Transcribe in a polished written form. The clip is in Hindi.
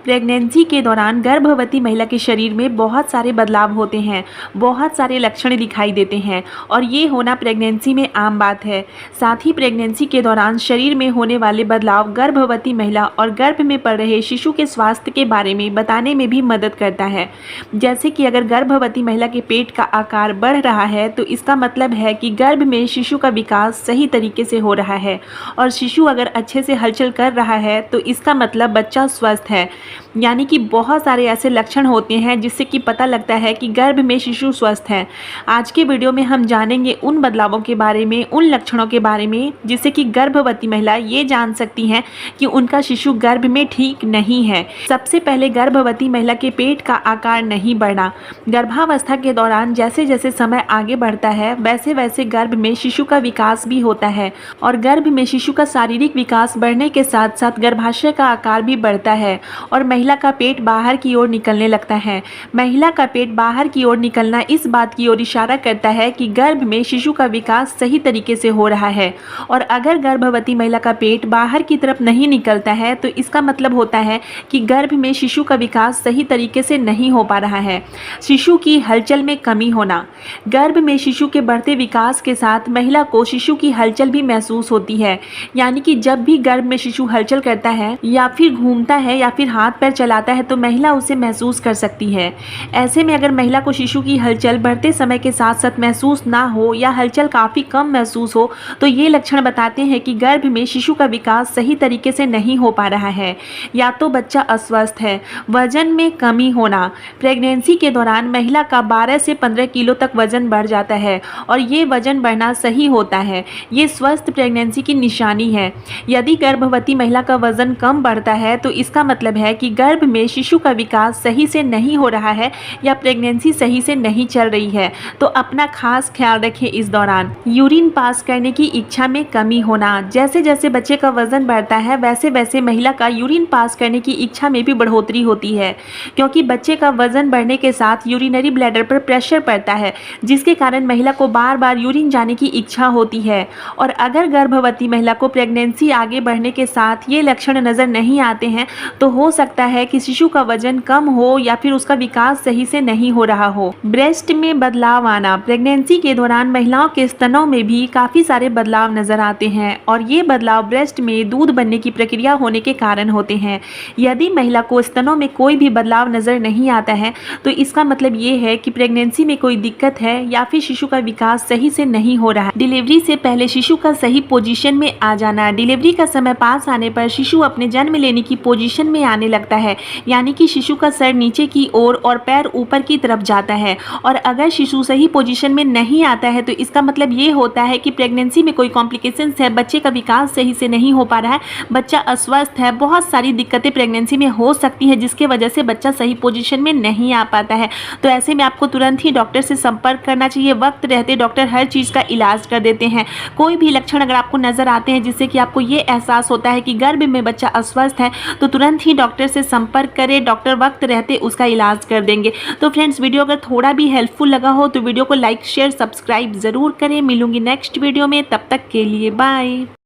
प्रेगनेंसी के दौरान गर्भवती महिला के शरीर में बहुत सारे बदलाव होते हैं, बहुत सारे लक्षण दिखाई देते हैं और ये होना प्रेगनेंसी में आम बात है। साथ ही प्रेगनेंसी के दौरान शरीर में होने वाले बदलाव गर्भवती महिला और गर्भ में पल रहे शिशु के स्वास्थ्य के बारे में बताने में भी मदद करता है। जैसे कि अगर गर्भवती महिला के पेट का आकार बढ़ रहा है तो इसका मतलब है कि गर्भ में शिशु का विकास सही तरीके से हो रहा है, और शिशु अगर अच्छे से हलचल कर रहा है तो इसका मतलब बच्चा स्वस्थ है। यानी कि बहुत सारे ऐसे लक्षण होते हैं जिससे कि पता लगता है कि गर्भ में शिशु स्वस्थ है। आज के वीडियो में हम जानेंगे उन बदलावों के बारे में, उन लक्षणों के बारे में जिससे कि गर्भवती महिला ये जान सकती हैं कि उनका शिशु गर्भ में ठीक नहीं है। सबसे पहले गर्भवती महिला के पेट का आकार नहीं बढ़ना। गर्भावस्था के दौरान जैसे जैसे समय आगे बढ़ता है वैसे वैसे गर्भ में शिशु का विकास भी होता है, और गर्भ में शिशु का शारीरिक विकास बढ़ने के साथ साथ गर्भाशय का आकार भी बढ़ता है और महिला का पेट बाहर की ओर निकलने लगता है। महिला का पेट बाहर की ओर निकलना इस बात की ओर इशारा करता है कि गर्भ में शिशु का विकास सही तरीके से हो रहा है, और अगर गर्भवती महिला का पेट बाहर की तरफ नहीं निकलता है तो इसका मतलब होता है कि गर्भ में शिशु का विकास सही तरीके से नहीं हो पा रहा है। शिशु की हलचल में कमी होना। गर्भ में शिशु के बढ़ते विकास के साथ महिला को शिशु की हलचल भी महसूस होती है। यानी कि जब भी गर्भ में शिशु हलचल करता है या फिर घूमता है या फिर हाथ पैर चलाता है तो महिला उसे महसूस कर सकती है। ऐसे में अगर महिला को शिशु की हलचल बढ़ते समय के साथ साथ महसूस ना हो या हलचल काफ़ी कम महसूस हो तो ये लक्षण बताते हैं कि गर्भ में शिशु का विकास सही तरीके से नहीं हो पा रहा है, या तो बच्चा अस्वस्थ है। वजन में कमी होना। प्रेगनेंसी के दौरान महिला का 12 से 15 किलो तक वजन बढ़ जाता है और ये वजन बढ़ना सही होता है। ये स्वस्थ प्रेगनेंसी की निशानी है। यदि गर्भवती महिला का वजन कम बढ़ता है तो इसका मतलब है कि गर्भ में शिशु का विकास सही से नहीं हो रहा है या प्रेगनेंसी सही से नहीं चल रही है, तो अपना खास ख्याल रखें इस दौरान। यूरिन पास करने की इच्छा में कमी होना। जैसे जैसे बच्चे का वजन बढ़ता है वैसे वैसे महिला का यूरिन पास करने की इच्छा में भी बढ़ोतरी होती है, क्योंकि बच्चे का वजन बढ़ने के साथ यूरिनरी ब्लैडर पर प्रेशर पड़ता है जिसके कारण महिला को बार बार यूरिन जाने की इच्छा होती है। और अगर गर्भवती महिला को प्रेगनेंसी आगे बढ़ने के साथ ये लक्षण नज़र नहीं आते हैं तो हो सकता है कि शिशु का वजन कम हो या फिर उसका विकास सही से नहीं हो रहा हो। ब्रेस्ट में बदलाव आना। प्रेगनेंसी के दौरान महिलाओं के स्तनों में भी काफ़ी सारे बदलाव नजर आते हैं और ये बदलाव ब्रेस्ट में दूध बनने की प्रक्रिया होने के कारण होते हैं। यदि महिला को स्तनों में कोई भी बदलाव नजर नहीं आता है तो इसका मतलब ये है कि प्रेगनेंसी में कोई दिक्कत है या फिर शिशु का विकास सही से नहीं हो रहा है। डिलीवरी से पहले शिशु का सही पोजीशन में आ जाना। डिलीवरी का समय पास आने पर शिशु अपने जन्म लेने की पोजीशन में आने लगता है, यानी कि शिशु का सर नीचे की ओर और पैर ऊपर की तरफ जाता है। और अगर शिशु सही पोजीशन में नहीं आता है तो इसका मतलब ये होता है कि प्रेगनेंसी में कोई कॉम्प्लिकेशंस है, बच्चे का विकास सही से नहीं हो पा रहा है, बच्चा अस्वस्थ है। बहुत सारी दिक्कतें प्रेगनेंसी में हो सकती है जिसके वजह से बच्चा सही पोजीशन में नहीं आ पाता है। तो ऐसे में आपको तुरंत ही डॉक्टर से संपर्क करना चाहिए। वक्त रहते डॉक्टर हर चीज़ का इलाज कर देते हैं। कोई भी लक्षण अगर आपको नजर आते हैं जिससे कि आपको ये एहसास होता है कि गर्भ में बच्चा अस्वस्थ है तो तुरंत ही डॉक्टर से संपर्क करें। डॉक्टर वक्त रहते उसका इलाज कर देंगे। तो फ्रेंड्स, वीडियो अगर थोड़ा भी हेल्पफुल लगा हो तो वीडियो को लाइक शेयर सब्सक्राइब ज़रूर करें। मिलूंगी नेक्स्ट वीडियो में, तब तक के लिए बाय।